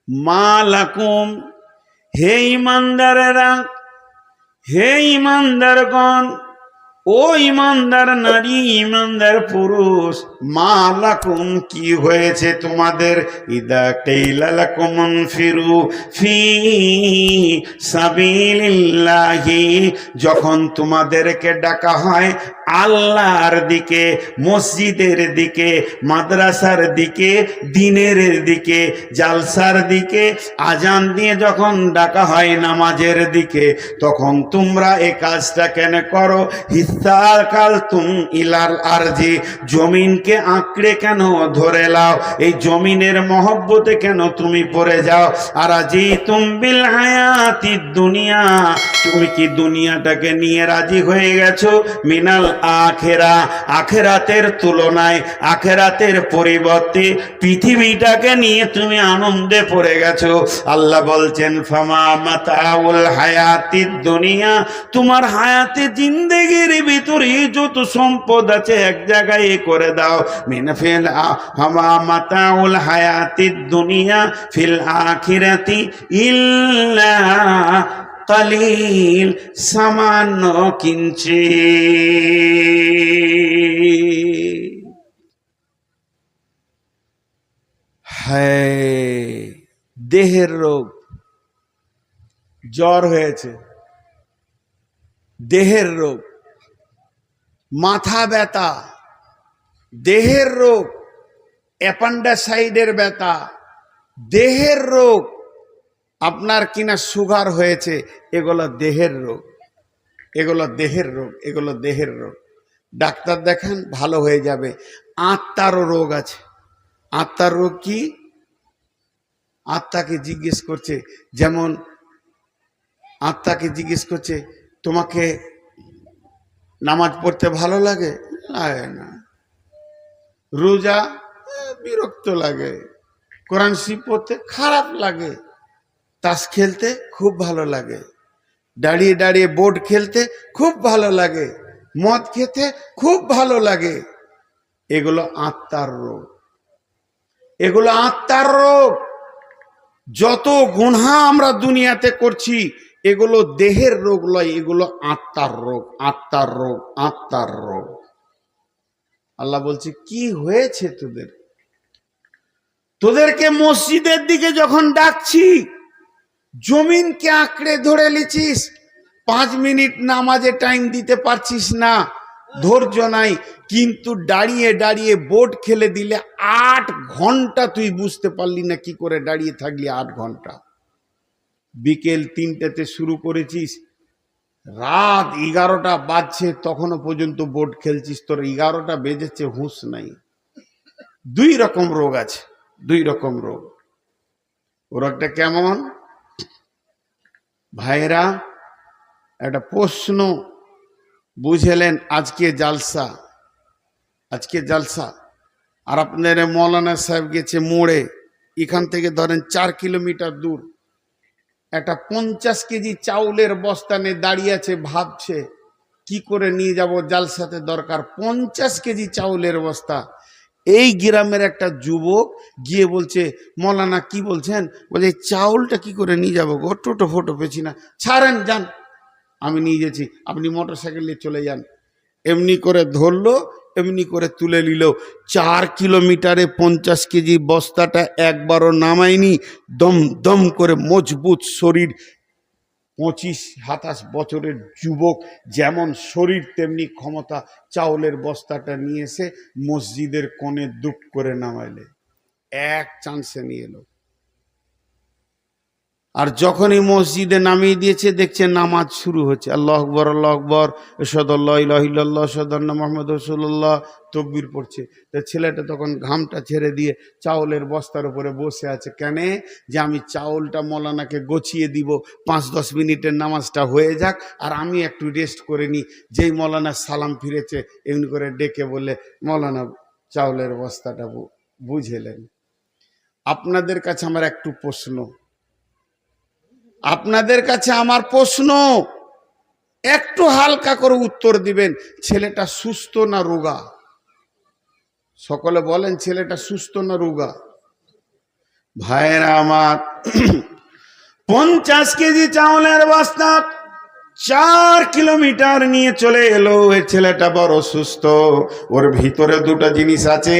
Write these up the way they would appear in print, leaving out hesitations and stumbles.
মা লাকুম, হে ইমানদারেরা, হে ইমানদারগণ, ও ইমানদার নারী, ইমানদার পুরুষ, মা লাকুম, কি হয়েছে তোমাদের, ইদা কিলা লাকুম ইনফিরু ফি সাবিলিল্লাহি, যখন তোমাদেরকে ডাকা হয় আল্লাহর দিকে, মসজিদের দিকে, মাদ্রাসার দিকে, দিনের দিকে, জালসার দিকে, আজান দিয়ে যখন ডাকা হয় নামাজের দিকে, তখন তোমরা এই কাজটা কেন করো? হিসাকাল তুম ইলাল আরজি, জমিনকে আঁকড়ে কেন ধরে লাও? এই জমিনের মহব্বতে কেন তুমি পড়ে যাও? আর আজি তুম বিল হায়াতি দুনিয়া, তুমি কি দুনিয়াটাকে নিয়ে রাজি হয়ে গেছো? মিনাল আখেরা, আখেরাতের তুলনায়, আখেরাতের পরিবর্তে পৃথিবীটাকে নিয়ে তুমি আনন্দে পড়ে গেছো। আল্লাহ বলছেন ফামা মাতাউল হায়াতিদ দুনিয়া, তোমার হায়াতে জিন্দেগির ভিতরে যত সম্পদ আছে এক জায়গায় করে দাও। মিনফিল ফামা মাতাউল হায়াতিদ দুনিয়া ফিল আখিরাতি ইল্লা কালিল, সামান্য কিঞ্চিৎ। হ্যাঁ, দেহের রোগ, জ্বর হয়েছে, দেহের রোগ, মাথা ব্যথা, দেহের রোগ, অ্যাপেন্ডিসাইডের ব্যথা, দেহের রোগ, আপনার কিনা সুগার হয়েছে, এগুলো দেহের রোগ, এগুলো দেহের রোগ, এগুলো দেহের রোগ। ডাক্তার দেখান, ভালো হয়ে যাবে। আত্মারও রোগ আছে। আত্মার রোগ কি? আত্মাকে জিজ্ঞেস করছে, যেমন আত্মাকে জিজ্ঞেস করছে তোমাকে নামাজ পড়তে ভালো লাগে? লাগে না। রোজা বিরক্ত লাগে। কোরআন শরীফ পড়তে খারাপ লাগে। তাস খেলতে খুব ভালো লাগে। দাঁড়িয়ে দাঁড়িয়ে বোর্ড খেলতে খুব ভালো লাগে। মদ খেতে খুব ভালো লাগে। এগুলো আত্মার রোগ, এগুলো আত্মার রোগ। যত গুনাহ আমরা দুনিয়াতে করছি এগুলো দেহের রোগ নয়, এগুলো আত্মার রোগ, আত্মার রোগ, আত্মার রোগ। আল্লাহ বলছে কি হয়েছে তোদের? তোদেরকে মসজিদের দিকে যখন ডাকছি, জমিনকে আঁকড়ে ধরে লিছিস, 5 মিনিট নামাজে টাইম দিতে পারছিস না, ধৈর্য নাই, কিন্তু দাঁড়িয়ে দাঁড়িয়ে বোর্ড খেলে দিলে 8 ঘন্টা তুই বুঝতে পারলি না কি করে দাঁড়িয়ে থাকলি 8 ঘন্টা। বিকেল 3টাতে শুরু করেছিস, রাত 11টা বাজছে তখনও পর্যন্ত বোর্ড খেলছিস, তোর 11টা বেজেছে, হুঁশ নাই। 2 রকম রোগ আছে, 2 রকম রোগ। ও রোগটা কেমন? ভাইরা একটা প্রশ্ন বুঝেলেন, আজকে জালসা, আজকে জালসা, আর আপনার মৌলানা সাহেব গেছে মোড়ে, এখান থেকে ধরেন 4 কিলোমিটার দূর, একটা 50 কেজি চাউলের বস্তা নিয়ে দাঁড়িয়ে আছে, ভাবছে কি করে নিয়ে যাব, জালসাতে দরকার 50 কেজি চাউলের বস্তা। এই গ্রামের একটা যুবক গিয়ে বলছে, মৌলানা কি বলছেন? বলছে চাউলটা কি করে নিয়ে যাবো গো, টোটো ফোটো পেছি না। ছাড়েন, যান, আমি নিয়ে গেছি, আপনি মোটর সাইকেল নিয়ে চলে যান। এমনি করে ধরলো, এমনি করে তুলে নিল। 4 কিলোমিটারে 50 কেজি বস্তাটা একবারও নামায়নি। দম দম করে মজবুত শরীর, 25-27 বছরের যুবক, যেমন শরীর তেমনি ক্ষমতা। চাউলের বস্তাটা নিয়ে এসে মসজিদের কোণে দুপ করে নামাইলে, এক চান্সে নিয়ে এলো। আর যখনই মসজিদে নামিয়ে দিয়েছে, দেখছে নামাজ শুরু হচ্ছে, আল্লাহ আকবর, আল্লাহ আকবর, আশহাদুল্লাহ ইলাহা ইল্লাল্লাহ, আশহাদু আন্না মুহাম্মাদুর রাসূলুল্লাহ, তকবীর পড়ছে। তো ছেলেটা তখন ঘামটা ছেড়ে দিয়ে চাউলের বস্তার উপরে বসে আছে। কেন? যে আমি চাউলটা মৌলানাকে গছিয়ে দিব, 5-10 মিনিটের নামাজটা হয়ে যাক, আর আমি একটু রেস্ট করে নিই। যেই মৌলানা সালাম ফিরেছে, এমনি করে ডেকে বলে, মৌলানা চাউলের বস্তাটা বুঝেলেন? আপনাদের কাছে আমার একটু প্রশ্ন, আপনাদের কাছে আমার প্রশ্ন, একটু হালকা করে উত্তর দিবেন। ছেলেটা সুস্থ না রোগা? সকলে বলেন, ছেলেটা সুস্থ না রোগা? ভাইয়েরা আমার, 50 কেজি চাউলের বস্তা 4 কিলোমিটার নিয়ে চলে এলো। এই ছেলেটা বড় সুস্থ, ওর ভিতরে দুটো জিনিস আছে,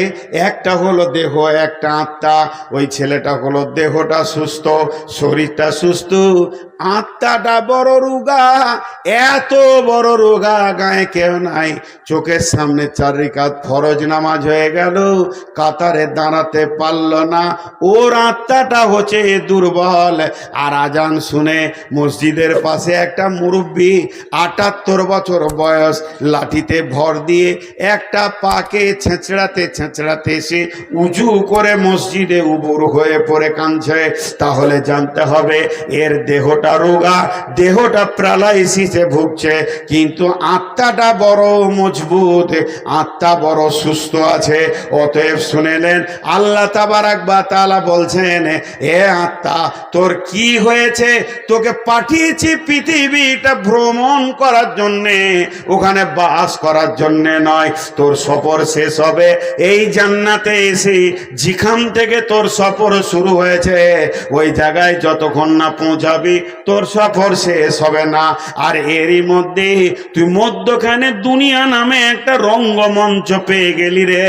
একটা হলো দেহ, একটা আত্মা। ওই ছেলেটা হলো দেহটা সুস্থ, শরীরটা সুস্থ, আত্মাটা বড় রোগা। এত বড় রোগা, গায়ে কেউ নাই। চোখের সামনে 4 রাকাত ফরজ নামাজ হয়ে গেল, কাতারে দাঁড়াতে পারল না। ওর আত্মাটা হচ্ছে দুর্বল। আর আজান শুনে মসজিদের পাশে একটা মুরব্বী, 78 বছর বয়স, লাঠিতে ভর দিয়ে একটা পাকে ছেঁচড়াতে ছেঁচড়াতে এসে উজু করে মসজিদে উবুর হয়ে পড়ে কাঁদছে। তাহলে জানতে হবে এর দেহটা রোগা, দেহটা প্যারালাইসিসে ভুগছে, কিন্তু আত্মাটা বড় মজবুত, আত্মা বড় সুস্থ আছে। অতএব শুনেলেন আল্লাহ তাবারাক ওয়া তাআলা বলছেন, এ আত্মা তোর কি হয়েছে? তোকে পাঠিয়েছি পৃথিবীটা ভ্রমণ করার জন্যে, ওখানে বাস করার জন্যে নয়। তোর সফর শেষ হবে এই জান্নাতে এসে, যেখান থেকে তোর সফর শুরু হয়েছে ওই জায়গায় যতক্ষণ না পৌঁছাবি তোর সফর শেষ হবে না। আর এরই মধ্যে তুই মধ্যখানে দুনিয়া নামে একটা রঙ্গমঞ্চ পেয়ে গেলি রে,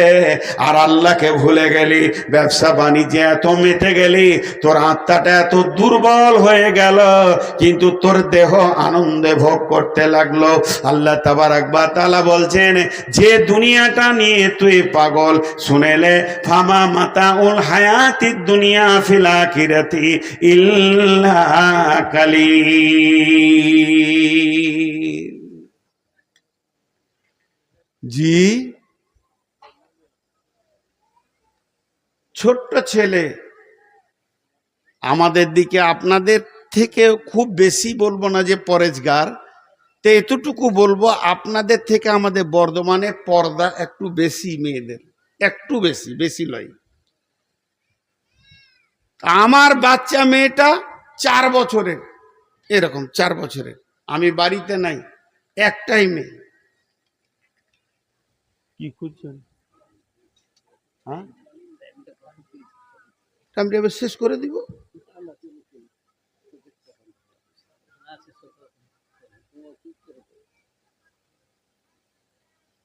আর আল্লাহকে ভুলে গেলি, ব্যবসা বাণিজ্যে এত মেতে গেলি, তোর আত্মাটা এত দুর্বল হয়ে গেল, কিন্তু তোর দেহ আনন্দে ভোগ করতে লাগলো। আল্লাহ তাবারাক ওয়া তাআলা বলছেন, যে দুনিয়াটা নিয়ে তুই পাগল, শুনেলে ফামা মাতাউল হায়াতিদ দুনিয়া ফিল আখিরাতি ইল্লা কালিল। জি, ছোট্ট ছেলে আমাদের দিকে, আপনাদের থেকে খুব বেশি বলবো না যে পরেজগার, তো এতটুকু বলবো আপনাদের থেকে আমাদের বর্ধমানে পর্দা একটু বেশি, মেয়েদের একটু বেশি, বেশি লয়। আমার বাচ্চা মেয়েটা 4 বছরের, এরকম 4 বছরের, আমি বাড়িতে নাই, একটাই মেয়ে। কি খুঁজছেন? হ্যাঁ, আমি এবার শেষ করে দিব।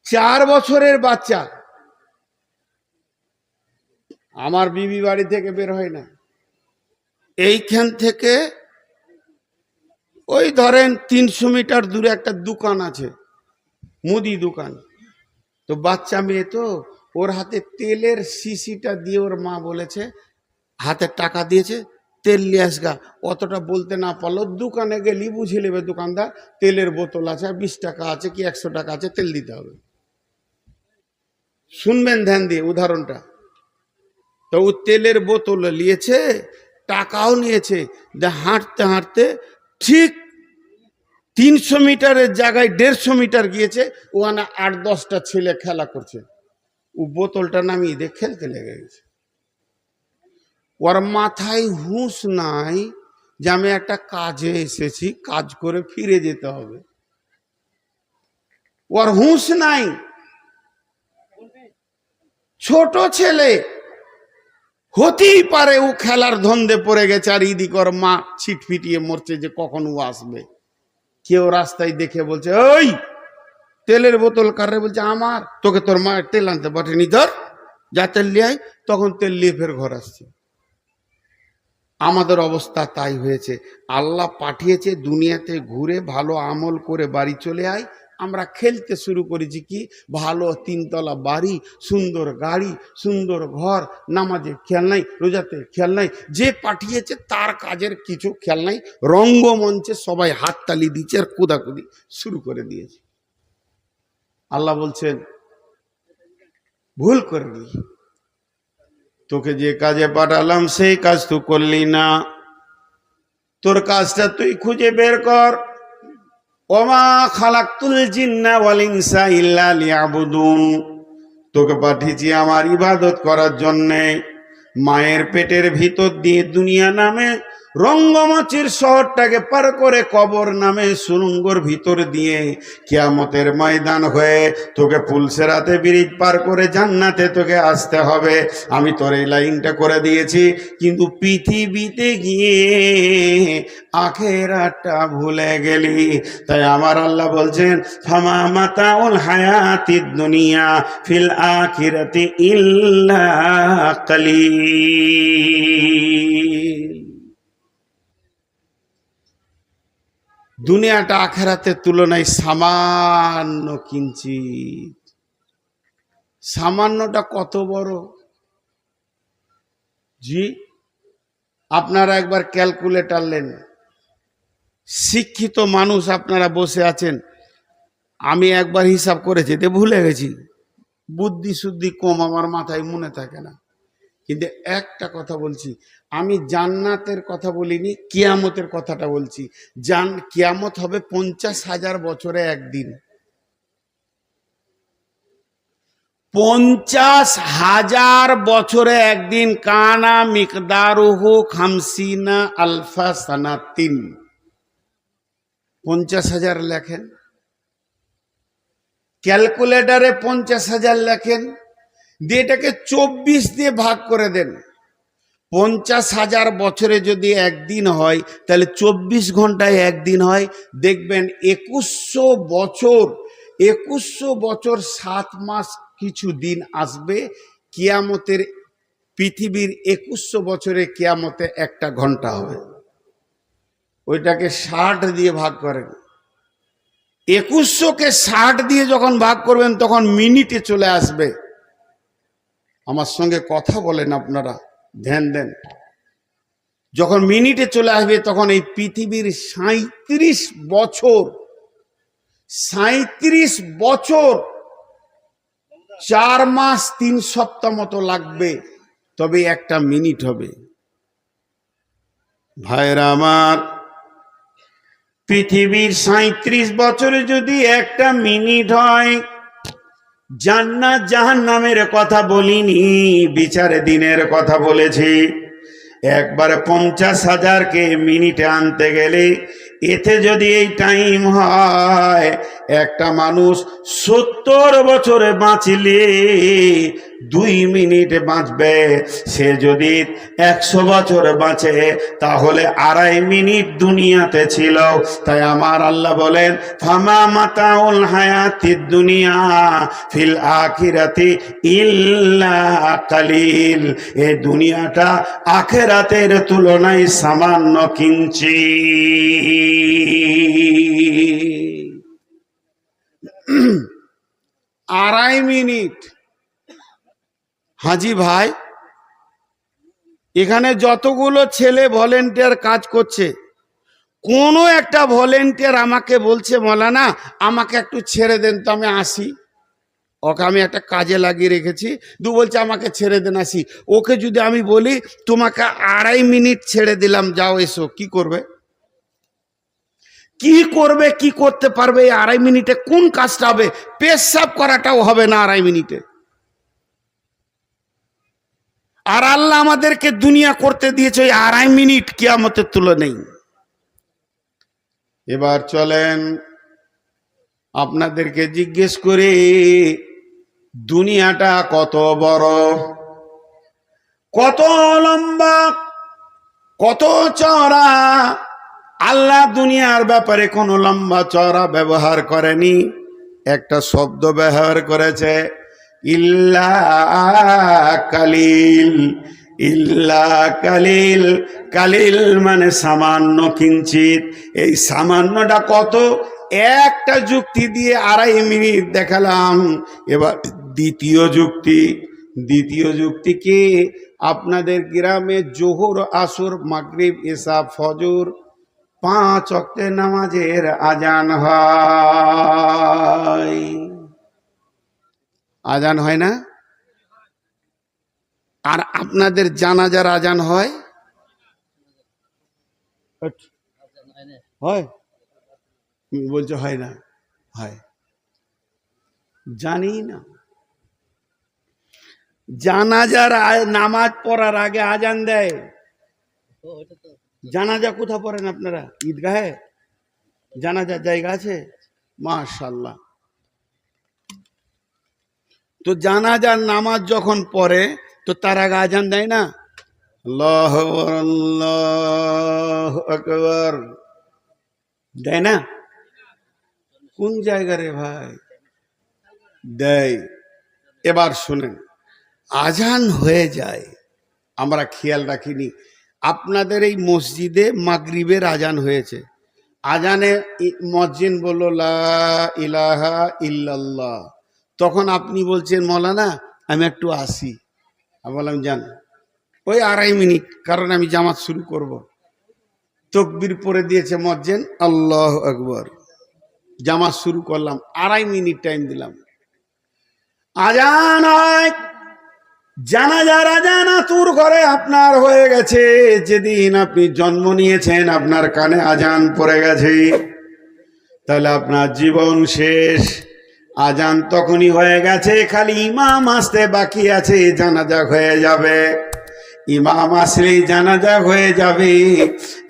4 বছরের বাচ্চা, আমার বিবি বাড়ি থেকে বের হয় না। এইখান থেকে ওই ধরেন 300 মিটার দূরে একটা দোকান আছে, মুদি দোকান। তো বাচ্চা মেয়ে তো, ওর হাতে তেলের শিশিটা দিয়ে ওর মা বলেছে, হাতে টাকা দিয়েছে, তেল নিয়ে আসগা। অতটা বলতে না পারলো, দোকানে গেলি বুঝে নেবে দোকানদার, তেলের বোতল আছে, 20 টাকা আছে কি 100 টাকা আছে, তেল দিতে হবে। শুনবেন ধ্যান দিয়ে উদাহরণটা। তো ও তেলের বোতল নিয়েছে, টাকাও নিয়েছে, হাঁটতে হাঁটতে ঠিক 300 মিটারের জায়গায় 150 মিটার গিয়েছে, ওখানে 8-10টা ছেলে খেলা করছে, ও বোতলটা নামিয়ে দিয়ে খেলতে লেগে গেছে। ওর মাথায় হুঁশ নাই যে আমি একটা কাজে এসেছি, কাজ করে ফিরে যেতে হবে, ওর হুঁশ নাই। ছোট ছেলে হতেই পারে ও খেলার ধন্দে পড়ে গেছে, আর ইদিক ওর মা ছিটফিটিয়ে মরছে যে কখন ও আসবে। কেউ রাস্তায় দেখে বলছে, ওই তেলের বোতল কারে? বলছে আমার। তোকে তোর মা তেল আনতে পাঠেনি, ধর যা তেল নিয়ে আয়। তখন তেল নিয়ে ফের ঘর আসছে। আমাদের অবস্থা তাই হয়েছে। আল্লাহ পাঠিয়েছে দুনিয়াতে ঘুরে ভালো আমল করে বাড়ি চলে আয়, আমরা খেলতে শুরু করেছি কি ভালো 3 তলা বাড়ি, সুন্দর গাড়ি, সুন্দর ঘর, নামাজে খেয়াল নাই, রোজাতে খেয়াল নাই, যে পাঠিয়েছে তার কাজের কিছু খেয়াল নাই। রঙ্গমঞ্চে সবাই হাততালি দিচ্ছে আর কুদাকুদি শুরু করে দিয়েছে। আল্লাহ বলছেন ভুল করবি, তোকে যে কাজে পাঠালাম সেই কাজ তুই করলি না, তোর কাজটা তুই খুঁজে বের কর। ওমা খালাকতুল জিন্না ওয়াল ইনসা ইল্লা লিয়াবুদুন, তোকে পাঠিয়েছি আমার ইবাদত করার জন্যে। মায়ের পেটের ভিতর দিয়ে দুনিয়া নামে রঙ্গমঞ্চের শহরটাকে পার করে কবর নামে সুরঙ্গর ভিতর দিয়ে কিয়ামতের ময়দান হয়ে তোকে পুলসেরাতে ব্রিজ পার করে জান্নাতে তোকে আসতে হবে। আমি তোর এই লাইনটা করে দিয়েছি, কিন্তু পৃথিবীতে গিয়ে আখেরাতটা ভুলে গেলি। তাই আমার আল্লাহ বলছেন, ফামা মাতাউল হায়াতিদ দুনিয়া ফিল আখিরাতি ইল্লা কালিল। দুনিয়াটা আখেরাতের তুলনায় সামান্য কিঞ্চিত। সামান্যটা কত বড় জি, আপনারা একবার ক্যালকুলেটর নেন। শিক্ষিত মানুষ আপনারা বসে আছেন, আমি একবার হিসাব করেছি, ভুলে গেছি, বুদ্ধি শুদ্ধি কম, আমার মাথায় মনে থাকে না। কিন্তু একটা কথা বলছি, আমি জান্নাতের কথা বলিনি, কিয়ামতের কথাটা বলছি। কিয়ামত হবে 50,000 বছরে একদিন। 50,000 বছরে একদিন। কানা মিকদারুহু খামসিনা আলফা সানাতিন। 50,000 লেখেন, ক্যালকুলেটরে 50,000 লেখেন, দিয়ে এটাকে 24 দিয়ে ভাগ করে দেন। 50,000 বছরে যদি একদিন হয়, তাহলে 24 ঘন্টায় একদিন হয়। দেখবেন 2100 বছর, 2100 বছর 7 মাস কিছু দিন আসবে। কিয়ামতের পৃথিবীর 2100 বছরে কিয়ামতে একটা ঘন্টা হবে। ওইটাকে 60 দিয়ে ভাগ করেন। 2100কে 60 দিয়ে যখন ভাগ করবেন, তখন মিনিটে চলে আসবে। আমার সঙ্গে কথা বলেন আপনারা, ধ্যান দেন। যখন মিনিটে চলে আসবে, তখন এই পৃথিবীর 37 বছর, 37 বছর 4 মাস 3 সপ্তাহ মতো লাগবে, তবে একটা মিনিট হবে। ভাইরা আমার, পৃথিবীর 37 বছরে যদি একটা মিনিট হয়, জান্নাত জাহান্নামের কথা বলিনি, বিচারে দিনের কথা বলেছি। একবারে 50,000কে মিনিটে আনতে গেলে, এতে যদি এই টাইম হয়, একটা মানুষ 70 বছরে বাঁচলে 2 মিনিট বাঁচবে। সে যদি 100 বছর বাঁচে, তাহলে 2.5 মিনিট দুনিয়াতে ছিল। তাই আমার আল্লাহ বলেন, ফামা মাতাউল হায়াতিদ দুনিয়া ফিল আখিরাতি ইল্লা কালিল। এই দুনিয়াটা আখিরাতের তুলনায় সামান্য কিঞ্চিত। 2.5 মিনিট। হাজি ভাই, এখানে যতগুলো ছেলে ভলেন্টিয়ার কাজ করছে, কোনো একটা ভলেন্টিয়ার আমাকে বলছে, মৌলানা আমাকে একটু ছেড়ে দেন তো, আমি আসি। ওকে আমি একটা কাজে লাগিয়ে রেখেছি, বলছে আমাকে ছেড়ে দেন আসি। ওকে যদি আমি বলি, তোমাকে 2.5 মিনিট ছেড়ে দিলাম, যাও এসো, কি করবে? কি করবে, কি করতে পারবে? এই 2.5 মিনিটে কোন কাজটা হবে? পেশাব করাটাও হবে না 2.5 মিনিটে। আর আল্লাহ আমাদেরকে দুনিয়া করতে দিয়েছে ওই 2.5 মিনিট, কিয়ামতের তুলনায়। এবার চলেন আপনাদেরকে জিজ্ঞেস করি, দুনিয়াটা কত বড়, কত লম্বা, কত চওড়া? আল্লাহ দুনিয়ার ব্যাপারে কোনো লম্বা চওড়া ব্যবহার করেনি, একটা শব্দ ব্যবহার করেছে, ইল্লা কালিল। ইল্লা কালিল, কালিল মানে সামান্য কিঞ্চিত। এই সামান্যটা কত? একটা যুক্তি দিয়ে 2.5 মিনিট দেখালাম। এবার দ্বিতীয় যুক্তি। দ্বিতীয় যুক্তি কি? আপনাদের গ্রামে জোহর, আসর, মাগরিব, এশা, ফজর 5 ওয়াক্তের নামাজের আজান হয়। আজান হয় না? আর আপনাদের জানাজার আজান হয়? হয় বলছে হয় না? হয়। জানি না। জানাজার নামাজ পড়ার আগে আজান দেয়। জানাজা কোথা পড়েন আপনারা? ঈদগাহে জানাজার জায়গা আছে? মাশাআল্লাহ। তো জানাজার নামাজ যখন পড়ে তো তার আগে আজান দেয় না? আল্লাহু আকবার, আল্লাহু আকবার দেয় না? কোন জায়গা রে ভাই? দেয়। এবার শুনেন, আজান হয়ে যায়, আমরা খেয়াল রাখিনি। আপনাদের এই মসজিদে মাগরিবের আজান হয়েছে, আজানে মুয়াজ্জিন বলল লা ইলাহা ইল্লাল্লাহ, তখন আপনি বলছেন মৌলানা আমি একটু আসি। আমি বললাম যান, ওই 2.5 মিনিট, কারণ আমি জামাত শুরু করব। তাকবীর পড়ে দিয়েছে মুয়াজ্জিন, আল্লাহু আকবার, জামাত শুরু করলাম, 2.5 মিনিট টাইম দিলাম, আজান হয়। জানাজার আজান আতুর ঘরে আপনার হয়ে গেছে, যেদিন আপনি জন্ম নিয়েছেন আপনার কানে আজান পড়ে গেছে, তাহলে আপনার জীবন শেষ। আজান তখনই হয়ে গেছে, খালি ইমাম আসতে বাকি আছে, জানাজা হয়ে যাবে। ইমাম আসলেই জানাজা হয়ে যাবে।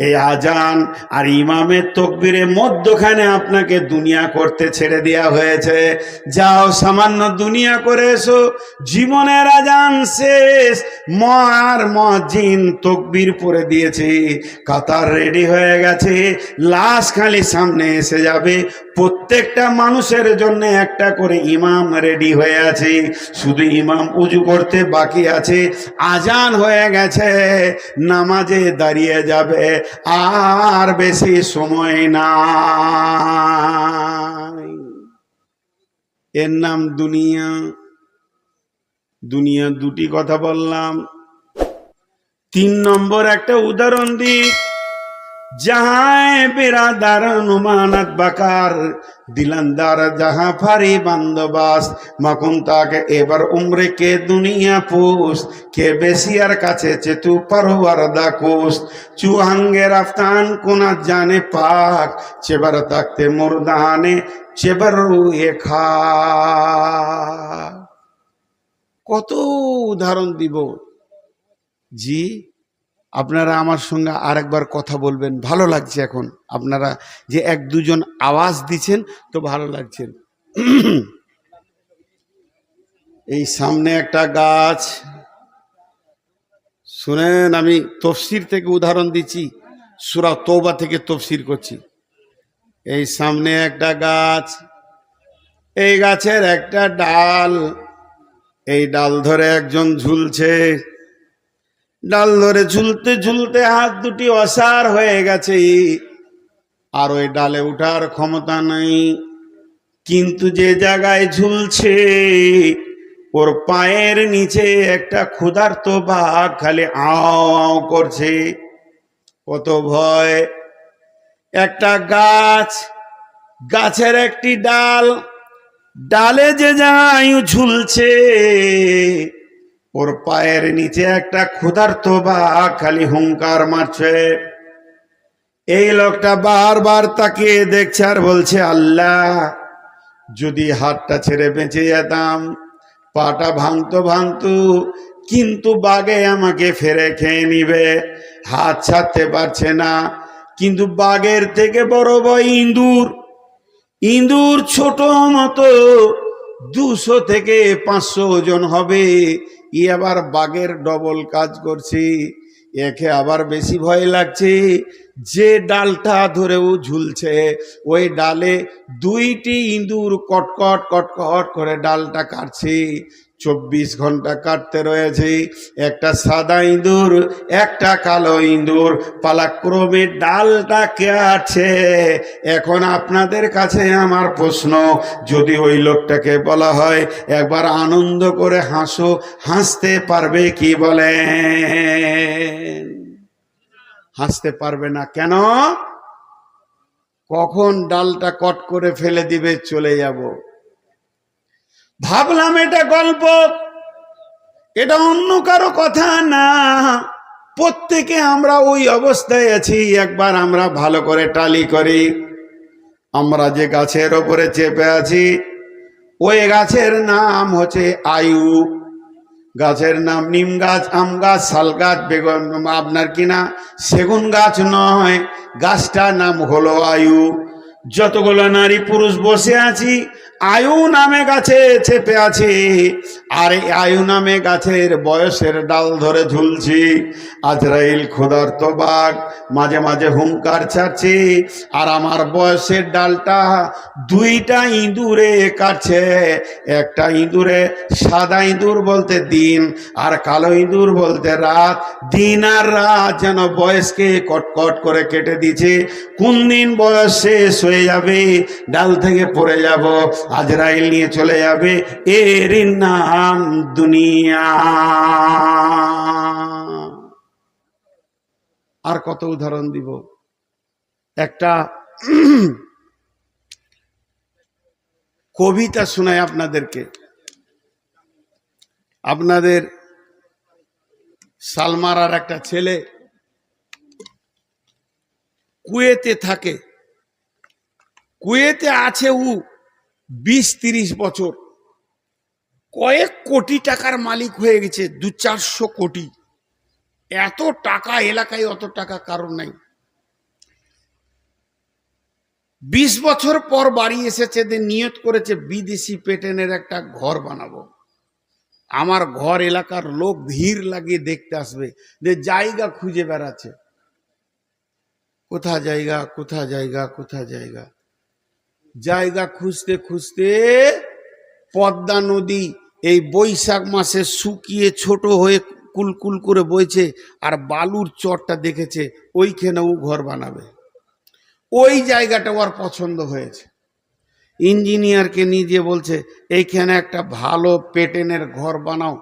এই আজান আর ইমামের তাকবীরের মধ্যখানে আপনাকে দুনিয়া করতে ছেড়ে দেওয়া হয়েছে। যাও সামান্য দুনিয়া করে এসো, জীবনের আজান শেষ। মার মুয়াজ্জিন তাকবীর পড়ে দিয়েছে, কাতার রেডি হয়ে গেছে, লাশ খালি সামনে এসে যাবে। প্রত্যেকটা মানুষের জন্য একটা করে ইমাম রেডি হয়ে আছে, শুধু ইমাম উজু করতে বাকি আছে। আজান হয়ে গেছে, নামাজে দাঁড়িয়ে যাবে, আর বেশি সময় নাই। এর নাম দুনিয়া। দুনিয়া দুটি কথা বললাম। 3 নম্বর একটা উদাহরণ দিই। जहाँ बिरादार नुमानत बकार दिलंदार जहाँ फारी बंदोबास मकुंता के एबर उम्र के दुनिया पूस के बेसियार काছে চেতু परवरदा कोस चुहांगे रफ्तान कोना जाने पाक চেবার তাকতে মুরদানে চেবার রুয়ে খা। কত উদাহরণ দিব জি। আপনারা আমার সঙ্গে আরেকবার কথা বলবেন, ভালো লাগছে। এখন আপনারা যে 1-2 জন আওয়াজ দিচ্ছেন তো ভালো লাগছে। এই সামনে একটা গাছ, শুনেন আমি তাফসীর থেকে উদাহরণ দিচ্ছি, সূরা তওবা থেকে তাফসীর করছি। এই সামনে একটা গাছ, এই গাছের একটা ডাল, এই ডাল ধরে একজন ঝুলছে। ডাল ধরে ঝুলতে ঝুলতে হাত দুটি অসাড় হয়ে গেছে, আর ওই ডালে উঠার ক্ষমতা নাই। কিন্তু যে জায়গায় ঝুলছে ওর পায়ের নিচে একটা ক্ষুধার্ত বাঘ খালি আও আও করছে। কত ভয়! একটা গাছ, গাছের একটি ডাল, ডালে যে জায়গায় ঝুলছে ওর পায়ের নিচে একটা ক্ষুধার্ত বাঘ খালি হুঙ্কার মারছে। এই লোকটা বারবার তাকিয়ে দেখছে আর বলছে, আল্লাহ যদি হাতটা ছেড়ে বেঁচে যেতাম, পাটা ভাঙতো ভাঙতো, কিন্তু বাঘে আমাকে ফেরে খেয়ে নিবে। হাত ছাড়তে পারছে না। কিন্তু বাঘের থেকে বড় ভয় ইঁদুর। ইঁদুর ছোট মতো 200 থেকে 500 ওজন হবে, ই আবার বাঘের ডবল কাজ করছে। একে আবার বেশি ভয় লাগছে। যে ডালটা ধরেও ঝুলছে ওই ডালে 2টি ইঁদুর কটকট কটকট করে ডালটা কাটছে। 24 ঘন্টা কাটতে রয়েছে। একটা সাদা ইঁদুর, একটা কালো ইঁদুর পালাক্রমে ডালটা কাটছে। এখন আপনাদের কাছে আমার প্রশ্ন, যদি ওই লোকটাকে বলা হয় একবার আনন্দ করে হাসো, হাসতে পারবে কি বলেন? হাসতে পারবে না। কেন? কখন ডালটা কট করে ফেলে দিবে চলে যাব। ভাবলাম এটা গল্প, এটা অন্য কারো কথা না। প্রত্যেকে আমরা ওই অবস্থায় আছি। একবার আমরা ভালো করে টালি করি। আমরা যে গাছের ওপরে চেপে আছি ওই গাছের নাম হচ্ছে আয়ু। গাছের নাম নিম গাছ, আম গাছ, শাল গাছ, বেগুন আপনার কিনা সেগুন গাছ নয়, গাছটার নাম হলো আয়ু। যতগুলো নারী পুরুষ বসে আছি আয়ু নামে গাছে চেপে আছে, আর এই আয়ু নামে গাছের বয়সের ডাল ধরে ঝুলছি। আজরাইল ক্ষুধার্ত বাঘ মাঝে মাঝে হুঙ্কার ছাড়ছে, আর আমার বয়সের ডালটা দুইটা ইঁদুরে কাটছে। একটা ইঁদুরে সাদা ইঁদুর বলতে দিন, আর কালো ইঁদুর বলতে রাত। দিন আর রাত যেন বয়সকে কটকট করে কেটে দিচ্ছে। কোন দিন বয়স শেষ হয়ে যাবে, ডাল থেকে পড়ে যাব, আজরাইল নিয়ে চলে যাবে, এর নাম দুনিয়া। আর কত উদাহরণ দিব। একটা কবিতা শোনাই আপনাদেরকে। আপনাদের সালমারার একটা ছেলে কুয়েতে থাকে, কুয়েতে আছে ও 20-30 বছর, কয়েক কোটি টাকার মালিক হয়ে গেছে, 200-400 কোটি। এত টাকা এলাকায়, অত টাকা কারণ নাই। 20 বছর পর বাড়ি এসেছে, নিয়ত করেছে বিদেশি প্যাটার্নের একটা ঘর বানাবো। আমার ঘর এলাকার লোক ভিড় লাগিয়ে দেখতে আসবে, যে জায়গা খুঁজে বেড়াচ্ছে, কোথা জায়গা, কোথা জায়গা, কোথা জায়গা। জায়গা খুঁজতে খুঁজতে পদ্মা নদী এই বৈশাখ মাসে শুকিয়ে ছোট হয়ে কুলকুল করে বইছে, আর বালুর চরটা দেখেছে, ওইখানে ও ঘর বানাবে। ওই জায়গাটা ওর পছন্দ হয়েছে। ইঞ্জিনিয়ারকে নিয়ে বলছে এইখানে একটা ভালো প্যাটার্নের ঘর বানাও,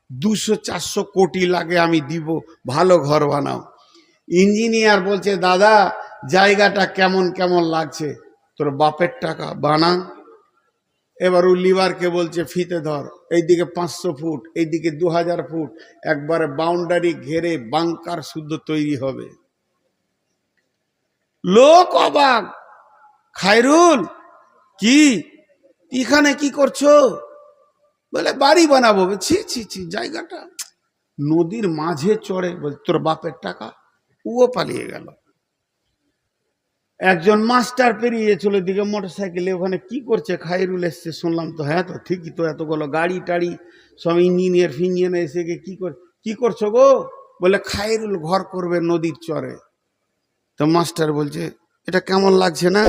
200-400 কোটি লাগে, আমি দিব, ভালো ঘর বানাও। ইঞ্জিনিয়ার বলছে দাদা জায়গাটা কেমন কেমন লাগছে, তোর বাপের টাকা, বানা। এবার ও লিভারকে বলছে ফিতে ধর, এইদিকে 500 ফুট, এইদিকে 2000 ফুট, একবারে বাউন্ডারি ঘেরে বাংকার শুদ্ধ তৈরি হবে। লোক অবাক, খায়রুল কি এখানে কি করছো? বলে বাড়ি বানাবো। ছি ছি ছি, জায়গাটা নদীর মাঝে চড়ে। বল তোর বাপের টাকা। ও পালিয়ে গেল। একজন মাস্টার পেরিয়ে চলে দিকে মোটরসাইকেলে, ওখানে কি করছে? খায়রুল এসছে শুনলাম তো। হ্যাঁ তো ঠিকই তো, এতগুলো গাড়ি টাড়ি সব ইঞ্জিনিয়ার ফিঞ্জিনিয়ার এসে কি করছো গো? বলে খায়রুল ঘর করবে নদীর চরে। তো মাস্টার বলছে এটা কেমন লাগছে না?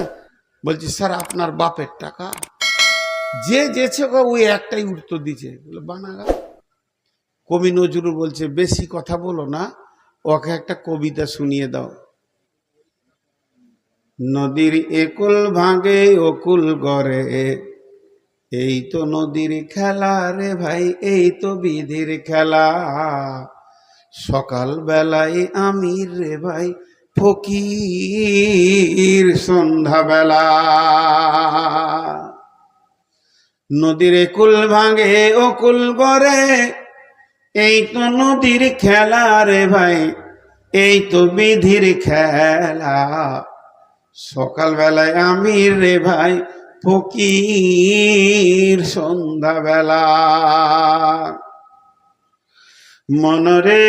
বলছি স্যার আপনার বাপের টাকা। যে যেছে ওই একটাই উত্তর দিচ্ছে, বলে বানাগা। কবি নজরুল বলছে বেশি কথা বলো না, ওকে একটা কবিতা শুনিয়ে দাও। নদীর একুল ভাঙে অকুল গড়ে, এই তো নদীর খেলা রে ভাই, এই তো বিধির খেলা। সকাল বেলায় আমির রে ভাই, ফকির সন্ধ্যাবেলা। নদীর কুল ভাঙে অকুল গড়ে, এই তো নদীর খেলা রে ভাই, এই তো বিধির খেলা। সকাল বেলায় আমির রে ভাই, ফকির সন্ধ্যাবেলা। মনরে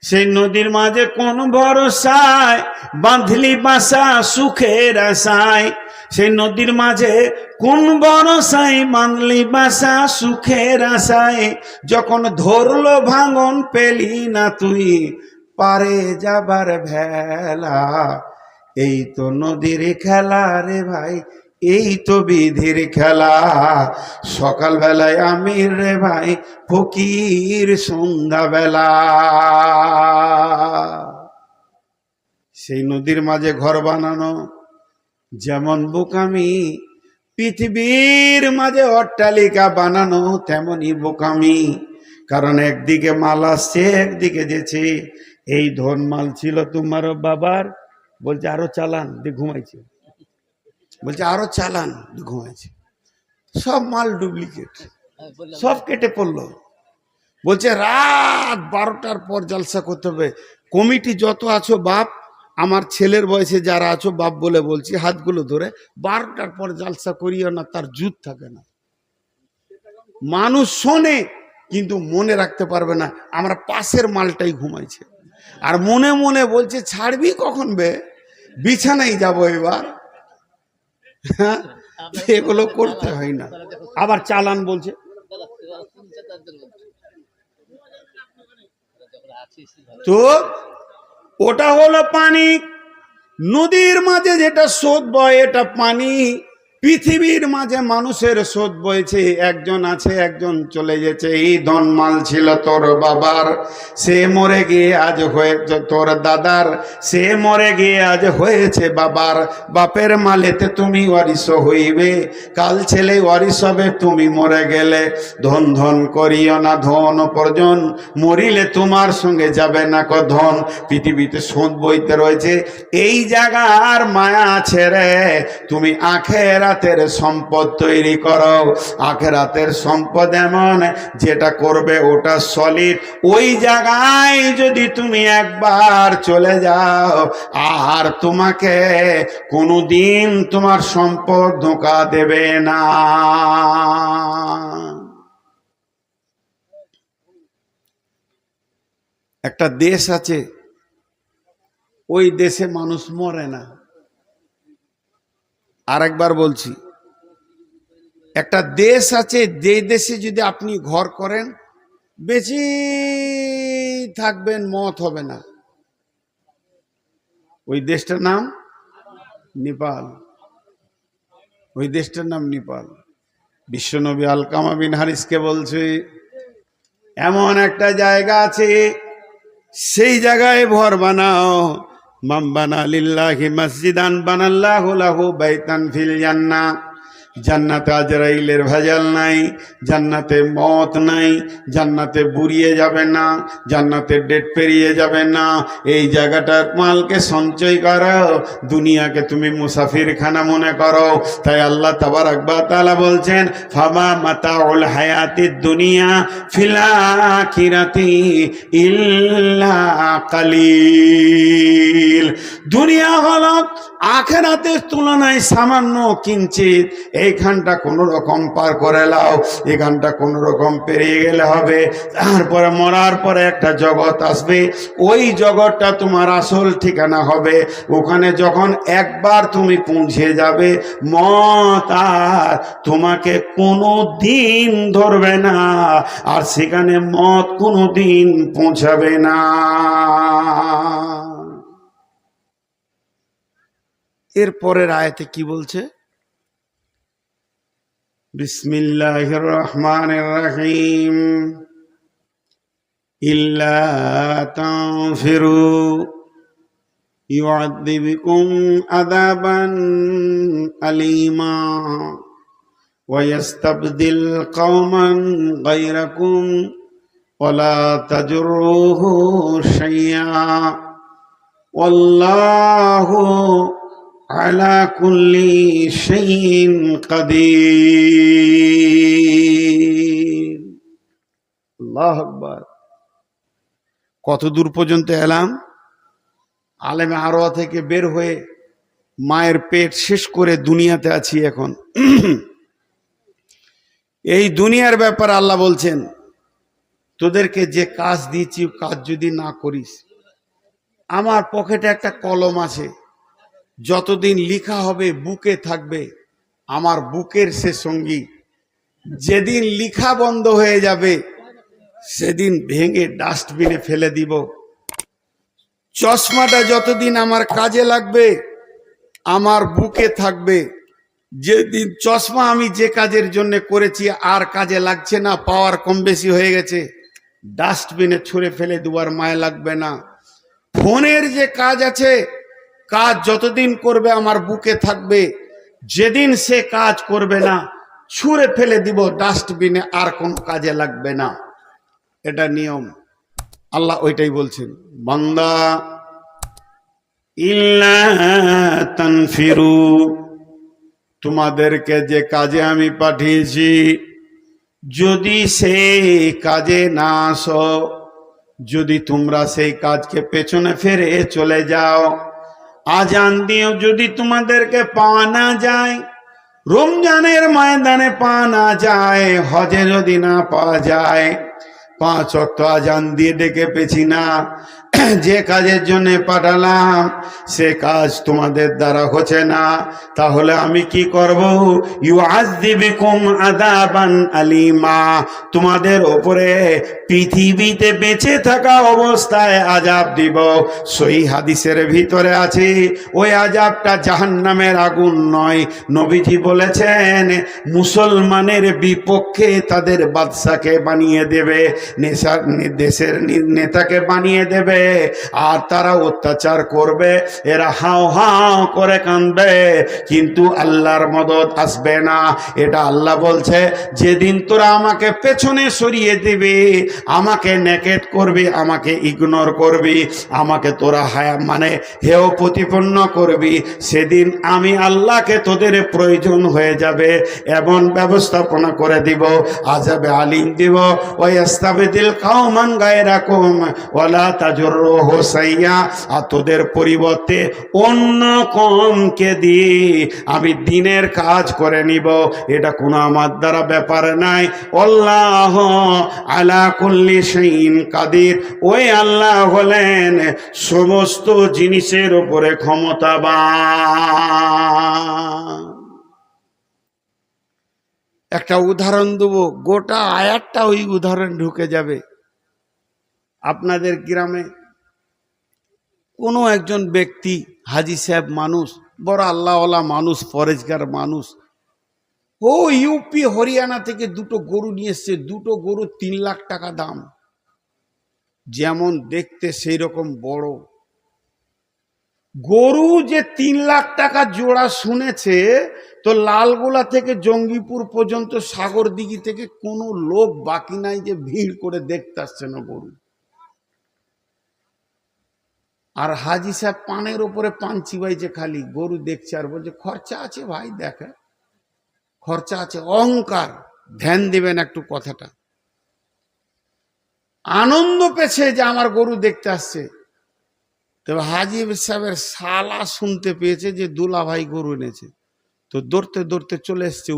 সেই নদীর মাঝে কোন ভরসায় বাঁধলি বাসা সুখের আশায়। সেই নদীর মাঝে কোন ভরসায় বাঁধলি বাসা সুখের আশায়। যখন ধরলো ভাঙন পেলি না তুই পারে যাবার ভেলা। এই তো নদীর খেলা রে ভাই, এই তো বিধির খেলা। সকাল বেলায় আমির রে ভাই, ফকির সন্ধ্যাবেলা। সেই নদীর মাঝে ঘর বানানো যেমন বোকামি, পৃথিবীর মাঝে অট্টালিকা বানানো তেমনই বোকামি। কারণ একদিকে মাল আসছে, একদিকে যেছে। এই ধন মাল ছিল তোমার বাবার, বলছে আরো চালান, দিয়ে ঘুমাইছে। বলছে আরো চালান, ঘুমাইছে। সব মাল ডুপ্লিকেট, সব কেটে পড়লো। বলছে রাত 12টার পর জলসা করতে হবে। কমিটি যত আছো বাপ, আমার ছেলের বয়সে যারা আছো বাপ বলে বলছি, হাতগুলো ধরে 12টার পর জালসা করিও না, তার জুত থাকে না। মানুষ শোনে কিন্তু মনে রাখতে পারবে না। আমরা পাশের মালটাই ঘুমাইছে আর মনে মনে বলছে ছাড়বি কখন বে, বিছানায় যাবো এবার। হ্যাঁ, এগুলো করতে হয় না। আবার চালান বলছে, তো ওটা হলো পানি। নদীর মাঝে যেটা স্রোত বয় এটা পানি। পৃথিবীর মাঝে মানুষের স্রোত বইছে। একজন আছে, একজন চলে গেছে। এই ধনমাল ছিল তোর বাবার, সে মরে গিয়ে আজ হয়েছে তোর দাদার, সে মরে গিয়ে আজ হয়েছে বাবার। বাপের মালেতে তুমি ওয়ারিশ হইবে, কাল ছেলে ওয়ারিশ হবে তুমি মরে গেলে। ধন ধন করিও না ধন উপার্জন, মরিলে তোমার সঙ্গে যাবে না ক ধন। পৃথিবীতে স্রোত বইতে রয়েছে, এই জায়গার মায়া আছে রে। তুমি আখেরাতের সম্পদ তৈরি করো। আখেরাতের সম্পদ এমন যেটা করবে ওটা সলিড। ওই জায়গায় যদি তুমি একবার চলে যাও আর তোমাকে কোনোদিন তোমার সম্পদ ধোঁকা দেবে না। একটা দেশ আছে, ওই দেশে মানুষ মরে না। আরেকবার বলছি, একটা দেশ আছে যে দেশে যদি আপনি ঘর করেন বেশি থাকবেন, মত হবে না। ওই দেশটার নাম নেপাল। ওই দেশটার নাম নেপাল। বিশ্বনবী আলকামা বিন হারিসকে বলছে এমন একটা জায়গা আছে, সেই জায়গায় ঘর বানাও। মান বানা লিল্লাহি মসজিদান বানাল্লাহু লাহু বাইতান ফিল জান্নাহ। জান্নাতে আজরাইলের ভেজাল নাই, জান্নাতে মত নাই, জান্নাতে বুড়িয়ে যাবে না, জান্নাতে ডেট পেরিয়ে যাবে না। এই জায়গাটার মালকে সঞ্চয় করো, দুনিয়াকে তুমি মুসাফির খানা মনে করো। তাই আল্লাহ তাবারাক ওয়া তাআলা বলছেন ফামা মাতাউল হায়াতিদ দুনিয়া ফিল আখিরাতি ইল্লা কালিল। দুনিয়া হলো আখিরাতের তুলনায় সামান্য কিঞ্চিত। এইখানটা কোনো রকম পার করে লাও, এখানটা কোনো রকম পেরিয়ে গেলে হবে। তারপরে মরার পরে একটা জগৎ আসবে, ওই জগৎটা তোমার আসল ঠিকানা হবে। ওখানে যখন একবার তুমি পৌঁছে যাবে, মত আর তোমাকে কোনো দিন ধরবে না, আর সেখানে মত কোনো দিন পৌঁছাবে না। এরপরের আয়াতে কি বলছে? বিসমিল্লাহির রহমানির রহিম। ইল্লা তানফিরু ইউআযিবকুম আযাবান আলীমা ওয়া ইস্তাবদিল কওমান গায়রাকুম ওয়া লা তাজুরুহু শাইয়্যা ওয়াল্লাহু আলা কুল্লি শাইইন কাদির। আল্লাহু আকবার। কত দূর পর্যন্ত এলাম? আলেমে আরওয়া থেকে বের হয়ে মায়ের পেট শেষ করে দুনিয়াতে আছি এখন। এই দুনিয়ার ব্যাপারে আল্লাহ বলছেন তোদেরকে যে কাজ দিয়েছি কাজ যদি না করিস, আমার পকেটে একটা কলম আছে, যতদিন লিখা হবে বুকে থাকবে, আমার বুকের সে সঙ্গী। যেদিন লিখা বন্ধ হয়ে যাবে সেদিন ভেঙে ডাস্টবিনে ফেলে দিব। চশমাটা যতদিন আমার কাজে লাগবে আমার বুকে থাকবে। যেদিন চশমা আমি যে কাজের জন্য করেছি আর কাজে লাগছে না, পাওয়ার কম বেশি হয়ে গেছে, ডাস্টবিনে ছুঁড়ে ফেলে দেওয়ার মায়া লাগবে না। ফোনের যে কাজ আছে, কাজ যতদিন করবে আমার বুকে থাকবে, যেদিন সে কাজ করবে না ছুঁড়ে ফেলে দিব ডাস্টবিনে, আর কোনো কাজে লাগবে না। এটা নিয়ম। আল্লাহ ওইটাই বলছেন, বান্দা ইল্লা তানফিরু, তোমাদেরকে যে কাজে আমি পাঠিয়েছি যদি সেই কাজে না আসো, যদি তোমরা সেই কাজকে পেছনে ফিরে চলে যাও, আজান দিয়েও যদি তোমাদেরকে পাওয়া না যায়, রমজানের ময়দানে পাওয়া না যায়, হজে যদি না পাওয়া যায়, 5 ওয়াক্ত আজান দিয়ে ডেকে পেছি না, যে কাজের জন্য পাঠালাম সে কাজ তোমাদের দ্বারা হচ্ছে না, তাহলে আমি কি করব? ইউআযযিবুকুম আযাবান আলীমা, তোমাদের উপরে পৃথিবীতে বেঁচে থাকা অবস্থায় আযাব দিব। সহি হাদিসের ভিতরে আছে ওই আযাবটা জাহান্নামের আগুন নয়। নবীজি বলেছেন মুসলমানের বিপক্ষে তাদের বাদশাকে বানিয়ে দেবে, দেশের নেতাকে বানিয়ে দেবে, আর তারা অত্যাচার করবে, এরা হাও হাও করে কাঁদবে, কিন্তু আল্লাহর মদদ আসবে না। এটা আল্লাহ বলছে, যেদিন তোরা আমাকে পেছনে সরিয়ে দিবি, আমাকে নেকেট করবি, আমাকে ইগনোর করবি, আমাকে তোরা হেয় প্রতিপন্ন করবি, সেদিন আমি আল্লাহকে তোদের প্রয়োজন হয়ে যাবে, এমন ব্যবস্থাপনা করে দিব, আযাবে আলিম দিব। ওয়াস্তাবদিল কওমান গায়রাকুম ওয়ালা তাজুররুহু সাইয়্যা, আর তোদের পরিবর্তে অন্য কমকে দিয়ে আমি দিনের কাজ করে নিব। এটা কোনো আমার দ্বারা ব্যাপার নাই। আল্লাহ আলা কুল্লি শাইইন কাদির, ওই আল্লাহ হলেন সমস্ত জিনিসের উপরে ক্ষমতাবান। একটা উদাহরণ দেবো, গোটা আয়াতটা ওই উদাহরণ ঢুকে যাবে। আপনাদের গ্রামে কোনো একজন ব্যক্তি, হাজি সাহেব মানুষ, বড় আল্লাহওয়ালা মানুষ, পরেজগার মানুষ, ও ইউপি হরিয়ানা থেকে 2টো গরু নিয়ে এসছে। 2টো গরু 3 লাখ টাকা দাম, যেমন দেখতে সেই রকম বড় গরু। যে 3 লাখ টাকা জোড়া শুনেছে, তো লালগোলা থেকে জঙ্গিপুর পর্যন্ত সাগরদিঘি থেকে কোনো লোক বাকি নাই যে ভিড় করে দেখতে আসছে না গরু। আর হাজি সাহেব পানের ওপরে পান চিবাইছে, খালি গরু দেখছে আর বলছে খরচা আছে ভাই, দেখে খরচা আছে। অহংকার, ধ্যান দিবেন একটু কথাটা। আনন্দ পেয়েছে যে আমার গরু দেখতে আসছে। তবে হাজি সাহেবের শালা শুনতে পেয়েছে যে দুলা ভাই গরু এনেছে, তো দৌড়তে দৌড়তে চলে এসছে।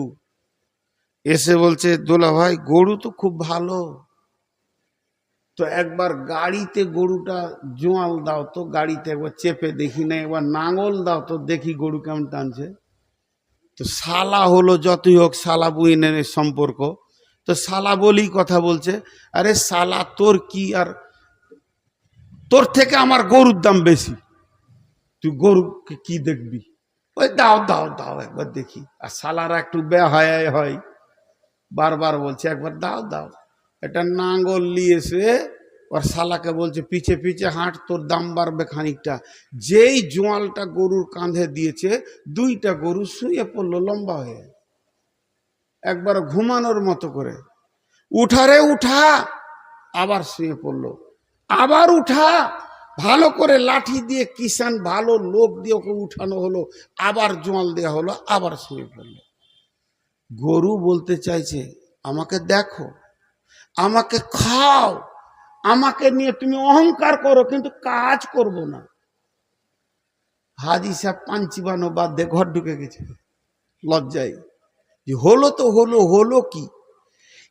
এসে বলছে দুলা ভাই গরু তো খুব ভালো, তো একবার গাড়িতে গরুটা জোয়াল দাও তো, গাড়িতে একবার চেপে দেখি না, একবার নাঙল দাও তো দেখি গরু কেমন টানছে। তো শালা হলো, যতই হোক শালা বুইনের সম্পর্ক, তো শালা বলি কথা বলছে, আরে শালা তোর কি, আর তোর থেকে আমার গরুর দাম বেশি, তুই গরুকে কি দেখবি, ওই দাও দাও দাও একবার দেখি। আর শালারা একটু বেহায়া হয়, বারবার বলছে একবার দাও দাও। এটা নাঙ্গল নিয়েছে, আর শালাকে বলছে পিছে পিছে হাঁট, তোর দাম বাড়বে খানিকটা। যেই জোয়ালটা গরুর কাঁধে দিয়েছে, 2টা গরু শুয়ে পড়লো লম্বা হয়ে, একবার ঘুমানোর মতো করে। উঠারে উঠা, আবার শুয়ে পড়লো, আবার উঠা, ভালো করে লাঠি দিয়ে কিষান ভালো লোক দিয়ে ওকে উঠানো হলো, আবার জোয়াল দেওয়া হলো, আবার শুয়ে পড়লো। গরু বলতে চাইছে আমাকে দেখো, আমাকে খাও, আমাকে নিয়ে তুমি অহংকার করো, কিন্তু কাজ করব না। হাজি সাহেব পান চিবানো বাদ দিয়ে ঘর ঢুকে গেছে লজ্জায়, যে হলো তো হলো, হলো কি?